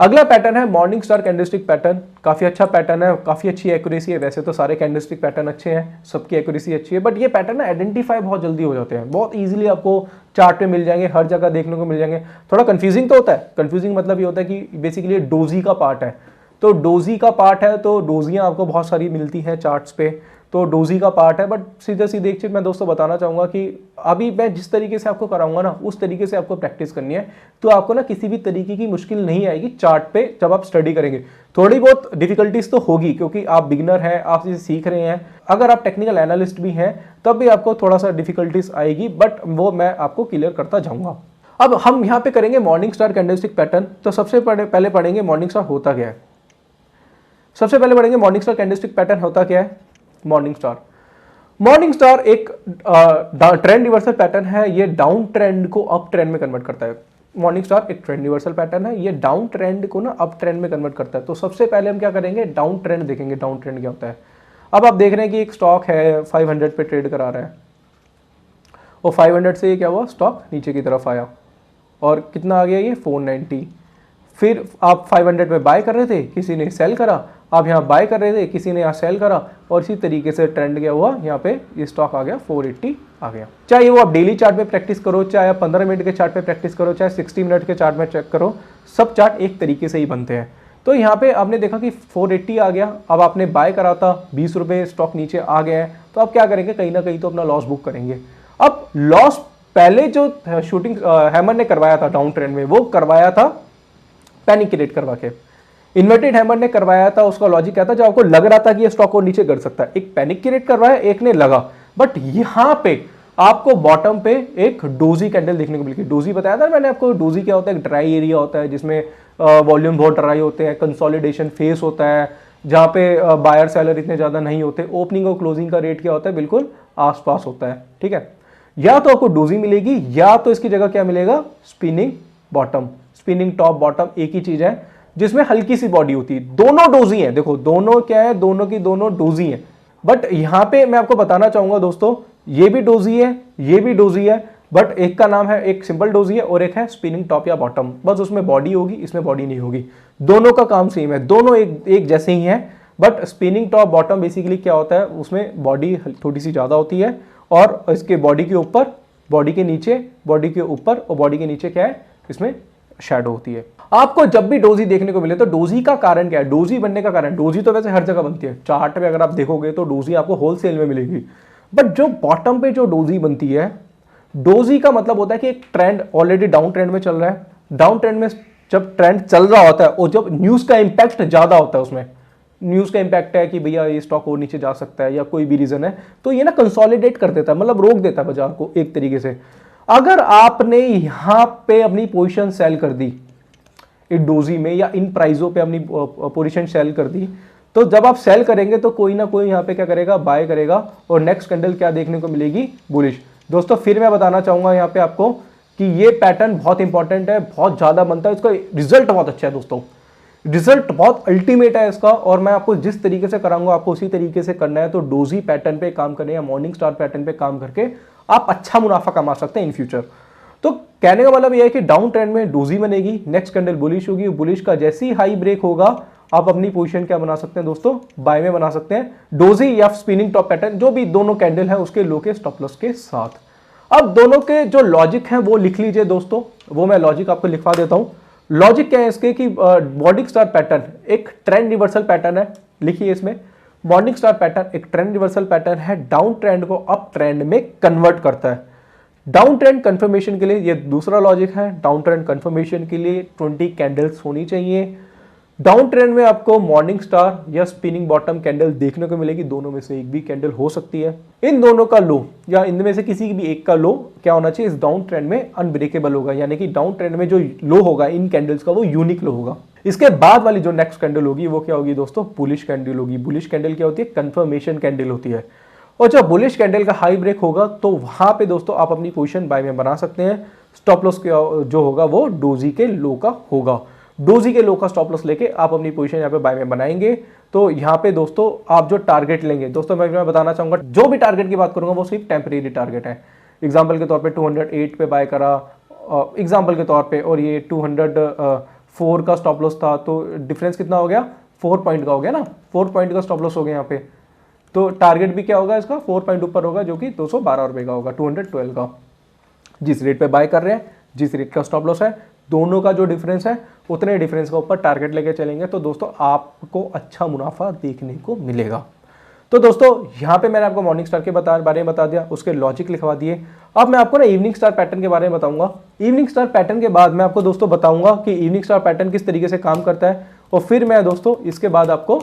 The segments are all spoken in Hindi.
अगला पैटर्न है मॉर्निंग स्टार कैंडलस्टिक पैटर्न। काफी अच्छा पैटर्न है, काफी अच्छी एक्यूरेसी है। वैसे तो सारे कैंडलस्टिक पैटर्न अच्छे हैं, सबकी एक्यूरेसी अच्छी है, बट ये पैटर्न आइडेंटिफाई बहुत जल्दी हो जाते हैं, बहुत इजीली आपको चार्ट पे मिल जाएंगे, हर जगह देखने को मिल जाएंगे। थोड़ा कंफ्यूजिंग तो होता है, कंफ्यूजिंग मतलब ये होता है कि बेसिकली डोजी का पार्ट है, तो डोजी का पार्ट है, तो डोजियां आपको बहुत सारी मिलती हैं चार्ट्स पे, तो डोजी का पार्ट है। बट सीधे सीधे एक चीज मैं दोस्तों बताना चाहूंगा कि अभी मैं जिस तरीके से आपको कराऊंगा ना, उस तरीके से आपको प्रैक्टिस करनी है, तो आपको ना किसी भी तरीके की मुश्किल नहीं आएगी चार्ट पे जब आप स्टडी करेंगे। थोड़ी बहुत डिफिकल्टीज तो होगी क्योंकि आप बिगिनर हैं, आप इसे सीख रहे हैं। अगर आप टेक्निकल एनालिस्ट भी हैं तब भी आपको थोड़ा सा डिफिकल्टीज आएगी, बट वो मैं आपको क्लियर करता जाऊंगा। अब हम यहाँ पे करेंगे मॉर्निंग स्टार कैंडलस्टिक पैटर्न। तो सबसे पहले पढ़ेंगे मॉर्निंग स्टार होता क्या है। सबसे पहले पढ़ेंगे मॉर्निंग स्टार कैंडलस्टिक पैटर्न होता क्या है। मॉर्निंग स्टार एक ट्रेंड रिवर्सल पैटर्न है, ये डाउन ट्रेंड को अप ट्रेंड में कन्वर्ट करता है। मॉर्निंग स्टार एक ट्रेंड रिवर्सल पैटर्न है, ये डाउन ट्रेंड को ना अप ट्रेंड में कन्वर्ट करता है। तो सबसे पहले हम क्या करेंगे, डाउन ट्रेंड देखेंगे, डाउन ट्रेंड क्या होता है। अब आप देख रहे हैं कि एक स्टॉक है 500 पे ट्रेड करा रहा है, और 500 से क्या हुआ, स्टॉक नीचे की तरफ आया और कितना आ गया ये 490। फिर आप 500 पे बाय कर रहे थे, किसी ने सेल करा, आप यहाँ बाय कर रहे थे, किसी ने यहाँ सेल करा, और इसी तरीके से ट्रेंड क्या हुआ, यहाँ पे ये स्टॉक आ गया 480 आ गया। चाहे वो आप डेली चार्ट पे प्रैक्टिस करो, चाहे आप 15 मिनट के चार्ट पे प्रैक्टिस करो, चाहे 60 मिनट के चार्ट में चेक करो, सब चार्ट एक तरीके से ही बनते हैं। तो यहाँ पे आपने देखा कि 480 आ गया, अब आपने बाय करा था 20 रुपये, स्टॉक नीचे आ गया है, तो आप क्या करेंगे, कहीं ना कहीं तो अपना लॉस बुक करेंगे। अब लॉस पहले जो शूटिंग हैमर ने करवाया था डाउन ट्रेंड में, वो करवाया था पैनिक क्रिएट करवा के। इन्वर्टेड हैमर ने करवाया था, उसका लॉजिक क्या था, जब आपको लग रहा था कि ये स्टॉक को नीचे गिर सकता है, एक पैनिक क्रिएट करवाया, एक ने लगा, बट यहां पे आपको बॉटम पे एक डोजी कैंडल देखने को मिली। डोजी बताया था मैंने आपको, डोजी क्या होता है, एक ड्राई एरिया होता है जिसमें वॉल्यूम बहुत ड्राई होते हैं, कंसोलिडेशन फेस होता है, जहां पे बायर सेलर इतने ज्यादा नहीं होते, ओपनिंग और क्लोजिंग का रेट क्या होता है, बिल्कुल आसपास होता है। ठीक है, या तो आपको डोजी मिलेगी, या तो इसकी जगह क्या मिलेगा, spinning bottom, spinning top bottom एक ही चीज है, जिसमें हल्की सी बॉडी होती है। दोनों डोजी हैं, देखो दोनों क्या है, दोनों की दोनों डोजी हैं। बट यहां पे मैं आपको बताना चाहूंगा दोस्तों, ये भी डोजी है, ये भी डोजी है, बट एक का नाम है, एक सिंपल डोजी है और एक है स्पिनिंग टॉप या बॉटम। बस उसमें बॉडी होगी, इसमें बॉडी नहीं होगी। दोनों का काम सेम है, दोनों एक जैसे ही हैं, but spinning top bottom basically क्या होता है, उसमें बॉडी थोड़ी सी ज्यादा होती है, और इसके बॉडी के ऊपर, बॉडी के नीचे, बॉडी के ऊपर और बॉडी के नीचे क्या है, इसमें शैडो होती है। आपको जब भी डोजी देखने को मिले तो डोजी का कारण क्या है, डोजी बनने का कारण, डोजी तो वैसे हर जगह बनती है, चार्ट पे अगर आप देखोगे तो डोजी आपको होलसेल में मिलेगी, बट जो बॉटम पे जो डोजी बनती है, डोजी का मतलब होता है कि एक ट्रेंड ऑलरेडी डाउन ट्रेंड में चल रहा है, डाउन ट्रेंड में जब ट्रेंड चल रहा होता है और जब न्यूज का इंपैक्ट ज्यादा होता है, उसमें न्यूज का इंपैक्ट है कि भैया ये स्टॉक और नीचे जा सकता है या कोई भी रीजन है, तो ये ना कंसोलिडेट कर देता है, मतलब रोक देता है बाजार को एक तरीके से। अगर आपने यहां पे अपनी पोजीशन सेल कर दी इन डोजी में या इन प्राइसों पे अपनी पोजीशन सेल कर दी, तो जब आप सेल करेंगे तो कोई ना कोई यहां पे क्या करेगा, बाय करेगा, और नेक्स्ट कैंडल क्या देखने को मिलेगी, बुलिश। दोस्तों फिर मैं बताना चाहूंगा यहां पे आपको कि ये पैटर्न बहुत इंपॉर्टेंट है, बहुत ज्यादा बनता है, इसका रिजल्ट बहुत अच्छा है दोस्तों, रिजल्ट बहुत अल्टीमेट है इसका, और मैं आपको जिस तरीके से कराऊंगा आपको उसी तरीके से करना है। तो डोजी पैटर्न पे काम करने या मॉर्निंग स्टार पैटर्न पे काम करके आप अच्छा मुनाफा कमा सकते हैं इन फ्यूचर। तो कहने का मतलब यह है कि डाउन ट्रेंड में डोजी बनेगी, नेक्स्ट कैंडल बुलिश होगी, बुलिश का जैसे ही हाई ब्रेक होगा आप अपनी पोजीशन क्या बना सकते हैं दोस्तों, बाय में बना सकते हैं, डोजी या स्पिनिंग टॉप पैटर्न, जो भी दोनों कैंडल है उसके लो के स्टॉप लॉस के साथ। अब दोनों के जो लॉजिक है वो लिख लीजिए दोस्तों, वो मैं लॉजिक आपको लिखवा देता हूं। लॉजिक क्या है इसके कि मॉर्निंग स्टार पैटर्न एक ट्रेंड रिवर्सल पैटर्न है, लिखिए इसमें, मॉर्निंग स्टार पैटर्न एक ट्रेंड रिवर्सल पैटर्न है, डाउन ट्रेंड को अप ट्रेंड में कन्वर्ट करता है। डाउन ट्रेंड कंफर्मेशन के लिए ये दूसरा लॉजिक है, डाउन ट्रेंड कंफर्मेशन के लिए 20 कैंडल्स होनी चाहिए। डाउन ट्रेंड में आपको मॉर्निंग स्टार या स्पिनिंग बॉटम कैंडल देखने को मिलेगी, दोनों में से एक भी कैंडल हो सकती है। इन दोनों का लो या इनमें से किसी भी एक का लो क्या होना चाहिए, इस डाउन ट्रेंड में अनब्रेकेबल होगा, यानी कि डाउन ट्रेंड में जो लो होगा इन कैंडल्स का वो यूनिक लो होगा। इसके बाद वाली जो नेक्स्ट कैंडल होगी वो क्या होगी दोस्तों, बुलिश कैंडल होगी। बुलिश कैंडल क्या होती है, कंफर्मेशन कैंडल होती है, और जब बुलिश कैंडल का हाई ब्रेक होगा तो वहां पे दोस्तों आप अपनी पोजीशन बाय में बना सकते हैं। स्टॉप लॉस जो होगा वो डोजी के लो का होगा, डोजी के लो का स्टॉप लॉस लेके आप अपनी पोजीशन यहाँ पे बाय में बनाएंगे। तो यहाँ पे दोस्तों आप जो टारगेट लेंगे, दोस्तों मैं बताना चाहूंगा जो भी टारगेट की बात करूंगा वो सिर्फ टेम्परेरी टारगेट है। एग्जाम्पल के तौर पे 208 पे बाय करा एग्जाम्पल के तौर पे, और ये 4 का स्टॉप लॉस था, तो डिफरेंस कितना हो गया, 4 पॉइंट का हो गया ना, 4 पॉइंट का स्टॉप लॉस हो गया यहाँ पे। तो टारगेट भी क्या होगा इसका, 4 पॉइंट ऊपर होगा, जो कि 212 रुपये का होगा, 212 का। जिस रेट पे बाय कर रहे हैं, जिस रेट का स्टॉप लॉस है, दोनों का जो डिफरेंस है उतने डिफरेंस का ऊपर टारगेट लेके चलेंगे तो दोस्तों आपको अच्छा मुनाफा देखने को मिलेगा। तो दोस्तों यहाँ पे मैंने आपको मॉर्निंग स्टार के बारे में बता दिया, उसके लॉजिक लिखवा दिए। अब मैं आपको ना इवनिंग स्टार पैटर्न के बारे में बताऊंगा। इवनिंग स्टार पैटर्न के बाद मैं आपको दोस्तों बताऊंगा कि इवनिंग स्टार पैटर्न किस तरीके से काम करता है, और फिर मैं दोस्तों इसके बाद आपको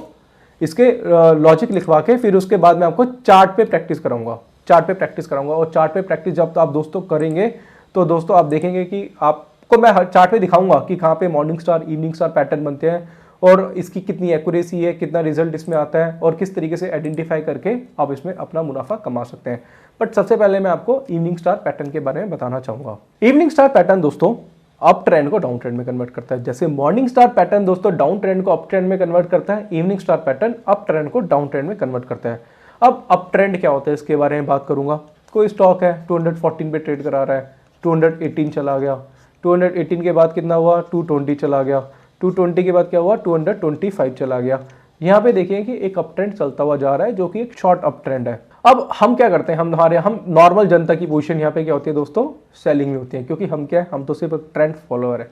इसके लॉजिक लिखवा के फिर उसके बाद मैं आपको चार्ट पे प्रैक्टिस कराऊंगा, चार्ट पे प्रैक्टिस कराऊंगा। और चार्ट पे प्रैक्टिस जब आप दोस्तों करेंगे तो दोस्तों आप देखेंगे कि आपको मैं हर चार्ट पे दिखाऊंगा कि कहाँ पे morning star evening star pattern बनते हैं और इसकी कितनी एक्यूरेसी है, कितना रिजल्ट इसमें आता है और किस तरीके से आइडेंटिफाई करके आप इसमें अपना मुनाफा कमा सकते हैं। बट सबसे पहले मैं आपको इवनिंग स्टार पैटर्न के बारे में बताना चाहूंगा। इवनिंग स्टार पैटर्न दोस्तों अप ट्रेंड को डाउन ट्रेंड में कन्वर्ट करता है। जैसे मॉर्निंग स्टार पैटर्न दोस्तों डाउन ट्रेंड को अप ट्रेंड में कन्वर्ट करता है, evening star pattern up trend को डाउन ट्रेंड में कन्वर्ट करता है। अब अप ट्रेंड क्या होता है इसके बारे में बात करूंगा। कोई स्टॉक है 214 पे ट्रेड करा रहा है, 218 चला गया, 218 के बाद कितना हुआ, 220 चला गया, 220 के बाद क्या हुआ, 225 चला गया। यहाँ पे देखिए कि एक अप ट्रेंड चलता हुआ जा रहा है जो कि एक शॉर्ट अप ट्रेंड है। अब हम क्या करते हैं, हम नॉर्मल जनता की पोजीशन यहाँ पे क्या होती है दोस्तों, सेलिंग में होती है, क्योंकि हम क्या है, हम तो सिर्फ ट्रेंड फॉलोअर है।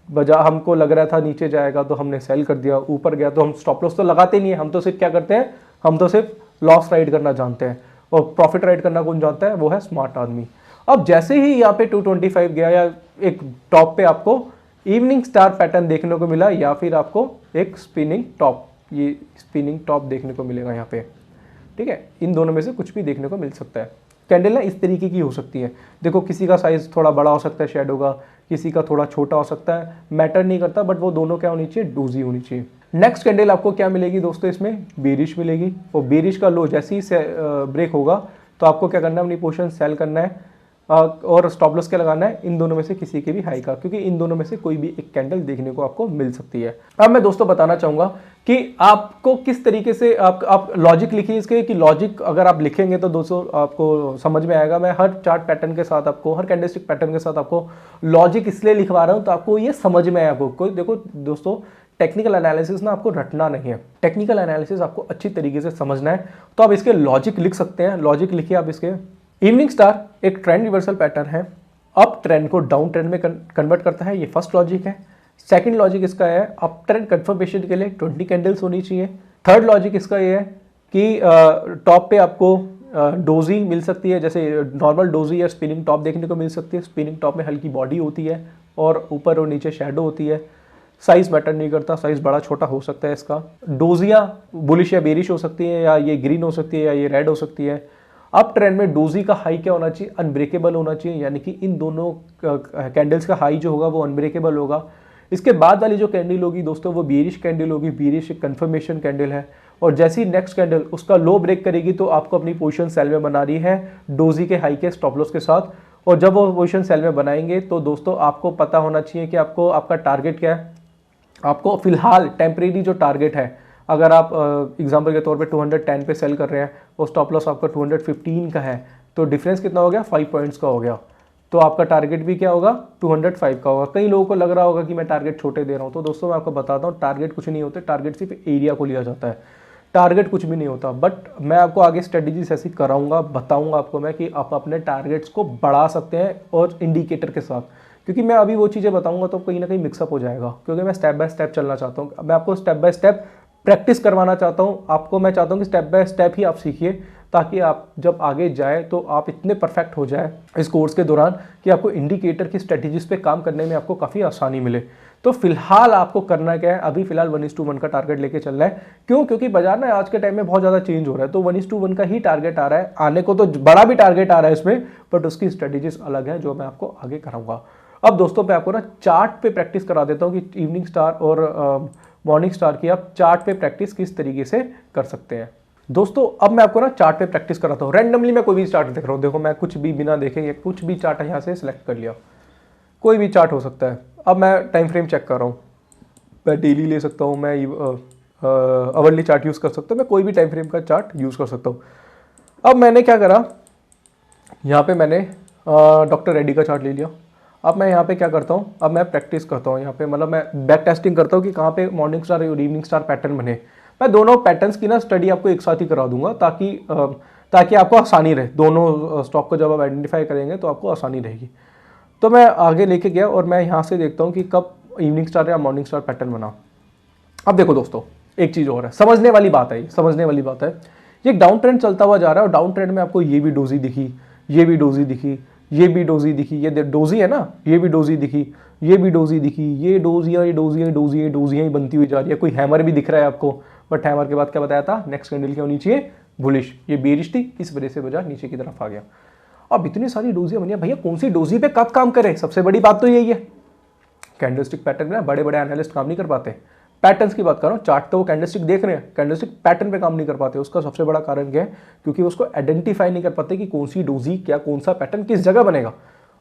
बजा हमको लग रहा था नीचे जाएगा तो हमने सेल कर दिया, ऊपर गया तो हम स्टॉप लॉस तो लगाते नहीं है, हम तो सिर्फ क्या करते हैं, हम तो सिर्फ लॉस राइड करना जानते हैं। और प्रॉफिट राइड करना कौन जानता है, वो है स्मार्ट आदमी। अब जैसे ही यहाँ पे 225 गया या एक टॉप पे आपको इवनिंग स्टार पैटर्न देखने को मिला या फिर आपको एक स्पिनिंग टॉप, ये स्पिनिंग टॉप देखने को मिलेगा यहाँ पे, ठीक है। इन दोनों में से कुछ भी देखने को मिल सकता है। कैंडल ना इस तरीके की हो सकती है, देखो किसी का साइज थोड़ा बड़ा हो सकता है शैडो का, किसी का थोड़ा छोटा हो सकता है, मैटर नहीं करता, बट वो दोनों क्या होनी चाहिए, डोजी होनी चाहिए। नेक्स्ट कैंडल आपको क्या मिलेगी दोस्तों, इसमें बेरिश मिलेगी, और बेरिश का लो जैसे ही ब्रेक होगा तो आपको क्या करना है, अपनी पोजीशन सेल करना है और स्टॉप लॉस क्या लगाना है, इन दोनों में से किसी के भी हाई का, क्योंकि इन दोनों में से कोई भी एक कैंडल देखने को आपको मिल सकती है। अब मैं दोस्तों बताना चाहूंगा कि आपको किस तरीके से आप लॉजिक लिखिए इसके, कि लॉजिक अगर आप लिखेंगे तो दोस्तों आपको समझ में आएगा। मैं हर चार्ट पैटर्न के साथ आपको, हर कैंडलस्टिक पैटर्न के साथ आपको लॉजिक इसलिए लिखवा रहा हूं तो आपको ये समझ में आए। आपको कोई देखो दोस्तों, टेक्निकल एनालिसिस ना आपको रटना नहीं है, टेक्निकल एनालिसिस आपको अच्छी तरीके से समझना है, तो आप इसके लॉजिक लिख सकते हैं। लॉजिक लिखिए आप इसके। इवनिंग स्टार एक ट्रेंड रिवर्सल पैटर्न है, अप ट्रेंड को डाउन ट्रेंड में कन्वर्ट करता है, ये फर्स्ट लॉजिक है। सेकंड लॉजिक इसका है अप ट्रेंड कंफर्मेशन के लिए 20 कैंडल्स होनी चाहिए। थर्ड लॉजिक इसका ये है कि टॉप पे आपको डोजी मिल सकती है, जैसे नॉर्मल डोजी या स्पिनिंग टॉप देखने को मिल सकती है। स्पिनिंग टॉप में हल्की बॉडी होती है और ऊपर और नीचे शैडो होती है। साइज मैटर नहीं करता, साइज बड़ा छोटा हो सकता है इसका। डोजियाँ बुलिश या बेरिश हो सकती है, या ये ग्रीन हो सकती है, या ये रेड हो सकती है। अप ट्रेंड में डोजी का हाई क्या होना चाहिए, अनब्रेकेबल होना चाहिए, यानी कि इन दोनों कैंडल्स का हाई जो होगा वो अनब्रेकेबल होगा। इसके बाद वाली जो कैंडल होगी दोस्तों वो बेरिश कैंडल होगी, बेरिश एक कंफर्मेशन कैंडल है, और जैसी नेक्स्ट कैंडल उसका लो ब्रेक करेगी तो आपको अपनी पोजीशन सेल में बना रही है डोजी के हाई के स्टॉप लॉस के साथ। और जब वो पोजीशन सेल में बनाएंगे तो दोस्तों आपको पता होना चाहिए कि आपको आपका टारगेट क्या है। आपको फिलहाल टेम्परेरी जो टारगेट है, अगर आप एग्जांपल के तौर पे 210 पे सेल कर रहे हैं और स्टॉप लॉस आपका 215 का है, तो डिफरेंस कितना हो गया, 5 पॉइंट्स का हो गया। तो आपका टारगेट भी क्या होगा, 205 का होगा। कई लोगों को लग रहा होगा कि मैं टारगेट छोटे दे रहा हूँ, तो दोस्तों मैं आपको बताता हूँ टारगेट कुछ नहीं होते, टारगेट सिर्फ एरिया को लिया जाता है, टारगेट कुछ भी नहीं होता। बट मैं आपको आगे स्ट्रेटजीज ऐसी कराऊंगा, बताऊंगा आपको मैं कि आप अपने टारगेट्स को बढ़ा सकते हैं और इंडिकेटर के साथ, क्योंकि मैं अभी वो चीज़ें बताऊंगा तो कहीं ना कहीं मिक्सअप हो जाएगा, क्योंकि मैं स्टेप बाय स्टेप चलना चाहता हूँ। मैं आपको स्टेप बाय स्टेप प्रैक्टिस करवाना चाहता हूँ आपको। मैं चाहता हूँ कि स्टेप बाय स्टेप ही आप सीखिए, ताकि आप जब आगे जाए तो आप इतने परफेक्ट हो जाए इस कोर्स के दौरान कि आपको इंडिकेटर की स्ट्रेटजीज पे काम करने में आपको काफ़ी आसानी मिले। तो फिलहाल आपको करना क्या है, अभी फिलहाल 1:1 का टारगेट लेके चलना है। क्यों, क्योंकि बाजार ना आज के टाइम में बहुत ज़्यादा चेंज हो रहा है, तो 1:1 का ही टारगेट आ रहा है। आने को तो बड़ा भी टारगेट आ रहा है इसमें, बट उसकी स्ट्रेटजीज अलग है जो मैं आपको आगे कराऊंगा। अब दोस्तों मैं आपको ना चार्ट पे प्रैक्टिस करा देता हूँ कि इवनिंग स्टार और मॉर्निंग स्टार की आप चार्ट पे प्रैक्टिस किस तरीके से कर सकते हैं। दोस्तों अब मैं आपको ना चार्ट पे प्रैक्टिस कराता हूँ। रैंडमली मैं कोई भी चार्ट देख रहा हूँ, देखो मैं कुछ भी बिना देखे कुछ भी चार्ट यहाँ से सिलेक्ट कर लिया, कोई भी चार्ट हो सकता है। अब मैं टाइम फ्रेम चेक कर रहा हूँ, मैं डेली ले सकता हूँ, मैं आवरली चार्ट यूज़ कर सकता हूँ, मैं कोई भी टाइम फ्रेम का चार्ट यूज़ कर सकता हूँ। अब मैंने क्या करा, यहाँ पे मैंने डॉक्टर रेड्डी का चार्ट ले लिया। अब मैं यहाँ पे क्या करता हूँ, अब मैं प्रैक्टिस करता हूँ यहाँ पे, मतलब मैं बैक टेस्टिंग करता हूँ कि कहाँ पे मॉर्निंग स्टार और इवनिंग स्टार पैटर्न बने। मैं दोनों पैटर्न्स की ना स्टडी आपको एक साथ ही करा दूंगा ताकि आपको आसानी रहे, दोनों स्टॉक को जब आप आइडेंटिफाई करेंगे तो आपको आसानी रहेगी। तो मैं आगे लेके गया और मैं यहाँ से देखता हूँ कि कब इवनिंग स्टार या मॉर्निंग स्टार पैटर्न बना। अब देखो दोस्तों, एक चीज़ और है, समझने वाली बात है, ये समझने वाली बात है। ये डाउन ट्रेंड चलता हुआ जा रहा है और डाउन ट्रेंड में आपको ये भी डोजी दिखी, ये भी डोजी दिखी, ये भी डोजी दिखी, ये डोजी है ना, ये भी डोजी दिखी, ये भी डोजी दिखी, ये डोजियाँ, ये डोजियाँ, डोजियाँ, डोजियाँ ही बनती हुई जा रही है। कोई हैमर भी दिख रहा है आपको, बट हैमर के बाद क्या बताया था, नेक्स्ट कैंडल के नीचे ये बुलिश, ये बेरिश थी, इस वजह से बाजार नीचे की तरफ आ गया। अब इतनी सारी डोजियाँ बनी, भैया कौन सी डोजी पे कब काम करे, सबसे बड़ी बात तो यही है। कैंडलस्टिक पैटर्न में बड़े बड़े एनालिस्ट काम नहीं कर पाते। पैटर्न्स की बात करो, चार्ट तो वो कैंडलस्टिक देख रहे हैं, कैंडलस्टिक पैटर्न पे काम नहीं कर पाते। उसका सबसे बड़ा कारण क्या है, क्योंकि उसको आइडेंटिफाई नहीं कर पाते कि कौन सी डोजी, क्या कौन सा पैटर्न किस जगह बनेगा।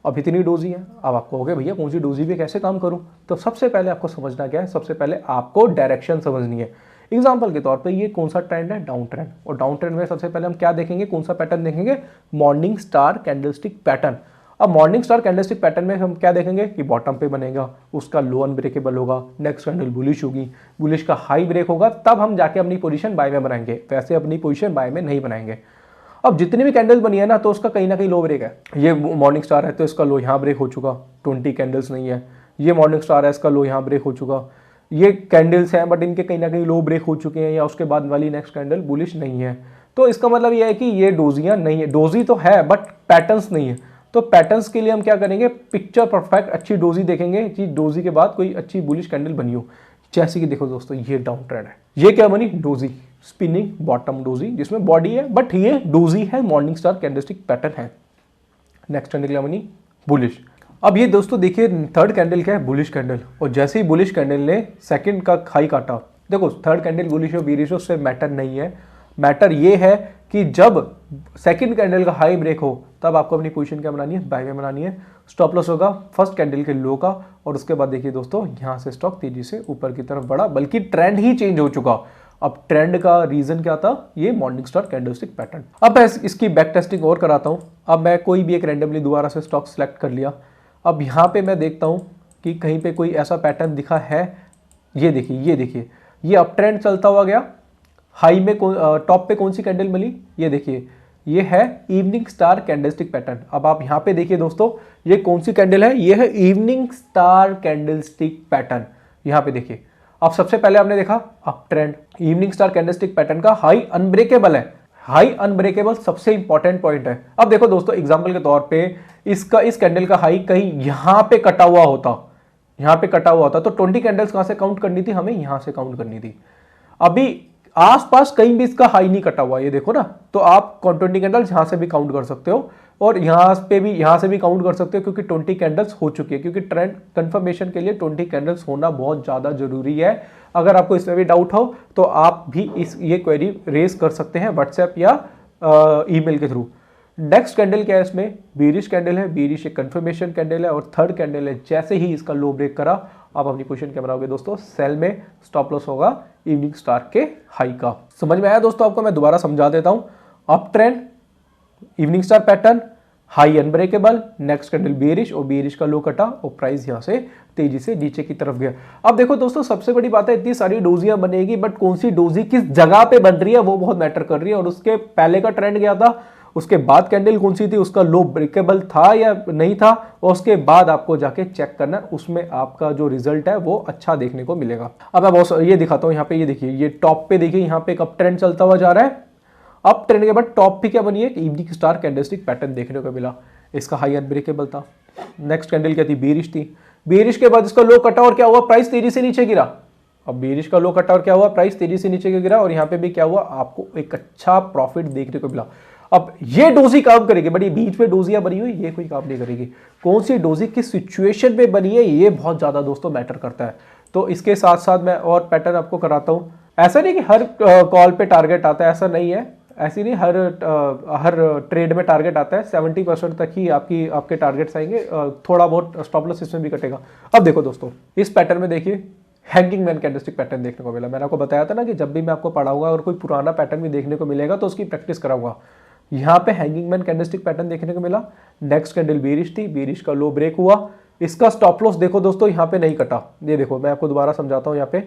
अब इतनी डोजी है, अब आपको हो गया भैया कौन सी डोजी पे कैसे काम करूं। तो सबसे पहले आपको समझना क्या है, सबसे पहले आपको डायरेक्शन समझनी है। एग्जाम्पल के तौर पे ये कौन सा ट्रेंड है, डाउन ट्रेंड, और डाउन ट्रेंड में सबसे पहले हम क्या देखेंगे, कौन सा पैटर्न देखेंगे, मॉर्निंग स्टार कैंडलस्टिक पैटर्न। अब मॉर्निंग स्टार कैंडलस्टिक पैटर्न में हम क्या देखेंगे कि बॉटम पे बनेगा, उसका लो अनब्रेकेबल होगा, नेक्स्ट कैंडल बुलिश होगी, बुलिश का हाई ब्रेक होगा, तब हम जाके अपनी पोजीशन बाय में बनाएंगे, वैसे अपनी पोजीशन बाय में नहीं बनाएंगे। अब जितनी भी कैंडल बनी है ना, तो उसका कहीं ना कहीं लो ब्रेक है। ये मॉर्निंग स्टार है तो इसका लो यहाँ ब्रेक हो चुका, 20 कैंडल्स नहीं है। ये मॉर्निंग स्टार है, इसका लो यहाँ ब्रेक हो चुका। ये कैंडल्स हैं बट इनके कहीं ना कहीं लो ब्रेक हो चुके हैं, या उसके बाद वाली नेक्स्ट कैंडल बुलिश नहीं है। तो इसका मतलब ये है कि ये डोजियां नहीं है, डोजी तो है बट पैटर्न्स नहीं है। तो पैटर्न्स के लिए हम क्या करेंगे, पिक्चर परफेक्ट अच्छी डोजी देखेंगे कि डोजी के बाद कोई अच्छी बुलिश कैंडल बनी हो। जैसे कि देखो दोस्तों, ये डाउन ट्रेंड है, ये क्या बनी, डोजी, स्पिनिंग बॉटम डोजी जिसमें बॉडी है, बट ये डोजी है, मॉर्निंग स्टार कैंडलस्टिक पैटर्न है। नेक्स्ट कैंडल क्या बनी, बुलिश। अब ये दोस्तों देखिए थर्ड कैंडल क्या है, बुलिश कैंडल, और जैसे ही बुलिश कैंडल ने सेकंड का हाई काटा, देखो थर्ड कैंडल बुलिश हो बेरिश हो उससे मैटर नहीं है। मैटर ये है कि जब सेकंड कैंडल का हाई ब्रेक हो तब आपको अपनी पोजीशन क्या बनानी है, बाय में बनानी है। स्टॉप लॉस होगा फर्स्ट कैंडल के लो का, और उसके बाद देखिए दोस्तों यहाँ से स्टॉक तेजी से ऊपर की तरफ बढ़ा, बल्कि ट्रेंड ही चेंज हो चुका। अब ट्रेंड का रीजन क्या था, ये मॉर्निंग स्टार कैंडलस्टिक पैटर्न। अब मैं इसकी बैक टेस्टिंग और कराता हूँ। अब मैं कोई भी एक रैंडमली दोबारा से स्टॉक सेलेक्ट कर लिया। अब यहाँ पे मैं देखता हूँ कि कहीं पे कोई ऐसा पैटर्न दिखा है। ये देखिए, ये देखिए, ये अप ट्रेंड चलता हुआ गया, हाई में टॉप पे कौन सी कैंडल मिली, ये देखिए, ये है इवनिंग स्टार कैंडलस्टिक पैटर्न। अब आप यहाँ पे देखिए दोस्तों, ये कौन सी कैंडल है, ये है इवनिंग स्टार कैंडलस्टिक पैटर्न। यहाँ पे देखिए, अब सबसे पहले आपने देखा up trend, evening star candlestick pattern का हाई अनब्रेकेबल है। हाई अनब्रेकेबल सबसे इंपॉर्टेंट पॉइंट है। अब देखो दोस्तों, एग्जांपल के तौर पे इस कैंडल का हाई कहीं यहां पे कटा हुआ होता, यहां पे कटा हुआ होता तो 20 कैंडल्स कहां से काउंट करनी थी, हमें यहां से काउंट करनी थी। अभी आसपास कहीं भी इसका हाई नहीं कटा हुआ, ये देखो ना, तो आप 20 कैंडल्स यहां से भी काउंट कर सकते हो और यहां से भी काउंट कर सकते हो, क्योंकि 20 कैंडल्स हो चुकी है। क्योंकि ट्रेंड कंफर्मेशन के लिए 20 कैंडल्स होना बहुत ज्यादा जरूरी है। अगर आपको इसमें भी डाउट हो तो आप भी ये क्वेरी रेज कर सकते हैं व्हाट्सएप या ईमेल के थ्रू। नेक्स्ट कैंडल क्या है, इसमें बेरिश कैंडल है, बेरिश एक कंफर्मेशन कैंडल है, और थर्ड कैंडल है जैसे ही इसका लो ब्रेक करा आप अपनी पोजीशन क्या बनाओगे दोस्तों, सेल में। स्टॉप लॉस होगा इवनिंग स्टार के हाई का। समझ में आया दोस्तों आपको, मैं दोबारा समझा देता हूं। Up trend, evening star pattern, high unbreakable, next candle bearish और बेरिश का लो कटा और प्राइस यहां से तेजी से नीचे की तरफ गया। अब देखो दोस्तों, सबसे बड़ी बात है, इतनी सारी डोजियां बनेगी बट कौन सी डोजी किस जगह पे बन रही है वो बहुत मैटर कर रही है। और उसके पहले का ट्रेंड क्या था, उसके बाद कैंडल कौन सी थी, उसका लो ब्रेकेबल था या नहीं था, और उसके बाद आपको जाके चेक करना, उसमें आपका जो रिजल्ट है वो अच्छा देखने को मिलेगा। अब मैं ये दिखाता हूं, यहाँ पे ये देखिए, ये टॉप पे देखिए, यहाँ पे एक अप ट्रेंड चलता हुआ जा रहा है। अप ट्रेंड के बाद टॉप पे क्या बनी है, इवनिंग स्टार कैंडलस्टिक पैटर्न देखने को मिला। इसका हाई अनब्रेकेबल था। नेक्स्ट कैंडल क्या थी, बेरिश थी। बेरिश के बाद इसका लो कटा और क्या हुआ, प्राइस तेजी से नीचे गिरा। अब बेरिश का लो कटा और क्या हुआ, प्राइस तेजी से नीचे गिरा, और यहाँ पे भी क्या हुआ, आपको एक अच्छा प्रॉफिट देखने को मिला। अब ये डोजी काम करेगी, बट ये बीच में डोजियां बनी हुई ये कोई काम नहीं करेगी। कौन सी डोजी किस सिचुएशन में बनी है ये बहुत ज्यादा दोस्तों मैटर करता है। तो इसके साथ साथ मैं और पैटर्न आपको कराता हूं। ऐसा नहीं कि हर कॉल पे टारगेट आता है, ऐसा नहीं है। ऐसी नहीं हर ट्रेड में टारगेट आता है। 70% तक ही आपके टारगेट्स आएंगे, थोड़ा बहुत स्टॉप लॉस इसमें भी कटेगा। अब देखो दोस्तों, इस पैटर्न में देखिए हैंगिंग मैन कैंडलस्टिक पैटर्न देखने को मिला। मैंने आपको बताया था ना कि जब भी मैं आपको पढ़ाऊंगा और कोई पुराना पैटर्न भी देखने को मिलेगा तो उसकी प्रैक्टिस कराऊंगा। यहाँ पे हैंगिंग मैन कैंडलस्टिक पैटर्न देखने को मिला। नेक्स्ट कैंडल बेरिश थी, बेरिश का लो ब्रेक हुआ, इसका स्टॉप लॉस देखो दोस्तों यहाँ पे नहीं कटा, ये देखो मैं आपको दोबारा समझाता हूँ। यहाँ पे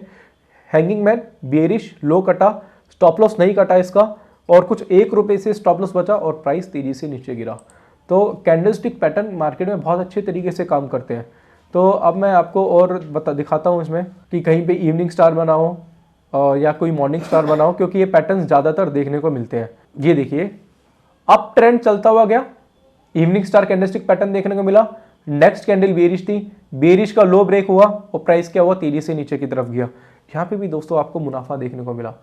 हैंगिंग मैन बेरिश लो कटा, स्टॉप लॉस नहीं कटा इसका, और कुछ 1 रुपये से स्टॉप लॉस बचा और प्राइस तेजी से नीचे गिरा। तो कैंडलस्टिक पैटर्न मार्केट में बहुत अच्छे तरीके से काम करते हैं। तो अब मैं आपको और दिखाता हूँ इसमें कि कहीं पे इवनिंग स्टार बनाओ या कोई मॉर्निंग स्टार बनाओ, क्योंकि ये पैटर्न ज़्यादातर देखने को मिलते हैं। ये देखिए अप ट्रेंड चलता हुआ गया, इवनिंग स्टार कैंडलस्टिक पैटर्न देखने को मिला, नेक्स्ट कैंडल बेरिश थी, बेरिश का लो ब्रेक हुआ और प्राइस क्या हुआ, तेजी से नीचे की तरफ गया। यहाँ पे भी दोस्तों आपको मुनाफा देखने को मिला।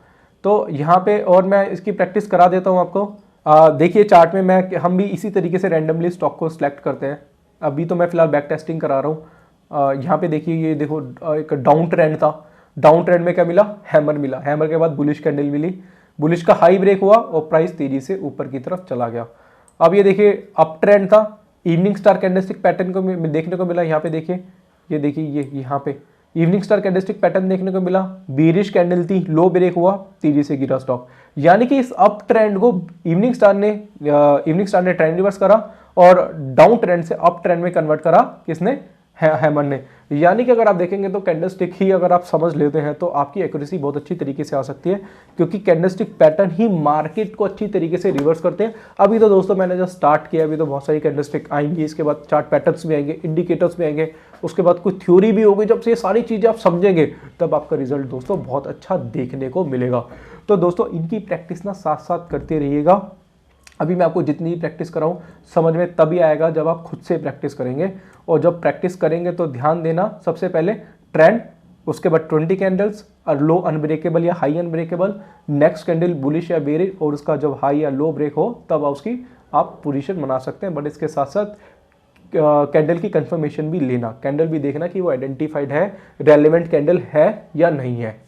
तो यहाँ पे और मैं इसकी प्रैक्टिस करा देता हूँ आपको। देखिए चार्ट में हम भी इसी तरीके से रैंडमली स्टॉक को सिलेक्ट करते हैं। अभी तो मैं फिलहाल बैक टेस्टिंग करा रहा हूँ। यहाँ पे देखिए ये देखो एक डाउन ट्रेंड था, डाउन ट्रेंड में क्या मिला, हैमर मिला, हैमर के बाद बुलिश कैंडल मिली, बुलिश का हाई ब्रेक हुआ और प्राइस तेजी से ऊपर की तरफ चला गया। अब ये देखिए अप ट्रेंड था, इवनिंग स्टार कैंडलस्टिक पैटर्न को देखने को मिला। यहाँ पे देखिए ये देखिए ये यहाँ पे इवनिंग स्टार कैंडलस्टिक पैटर्न देखने को मिला, बेरिश कैंडल थी, लो ब्रेक हुआ, तेजी से गिरा स्टॉक। यानी कि इस अप ट्रेंड को इवनिंग स्टार ने ट्रेंड रिवर्स करा और डाउन ट्रेंड से अप ट्रेंड में कन्वर्ट करा किसने, हैमर ने। यानी कि अगर आप देखेंगे तो कैंडलस्टिक ही अगर आप समझ लेते हैं तो आपकी एक्यूरेसी बहुत अच्छी तरीके से आ सकती है, क्योंकि कैंडलस्टिक पैटर्न ही मार्केट को अच्छी तरीके से रिवर्स करते हैं। अभी तो दोस्तों मैंने जब स्टार्ट किया, अभी तो बहुत सारी कैंडलस्टिक आएंगी, इसके बाद चार्ट पैटर्न्स भी आएंगे, इंडिकेटर्स भी आएंगे, उसके बाद कुछ थ्योरी भी होगी। जब से ये सारी चीज़ें आप समझेंगे तब आपका रिजल्ट दोस्तों बहुत अच्छा देखने को मिलेगा। तो दोस्तों इनकी प्रैक्टिस ना साथ साथ करते रहिएगा। अभी मैं आपको जितनी प्रैक्टिस कराऊं समझ में तभी आएगा जब आप खुद से प्रैक्टिस करेंगे। और जब प्रैक्टिस करेंगे तो ध्यान देना, सबसे पहले ट्रेंड, उसके बाद 20 कैंडल्स और लो अनब्रेकेबल या high unbreakable, next candle bullish या बेरिश, और उसका जब हाई या लो ब्रेक हो तब उसकी आप पोजीशन बना सकते हैं। बट इसके साथ साथ कैंडल की कंफर्मेशन भी लेना, कैंडल भी देखना कि वो आइडेंटिफाइड है, रेलेवेंट कैंडल है या नहीं है।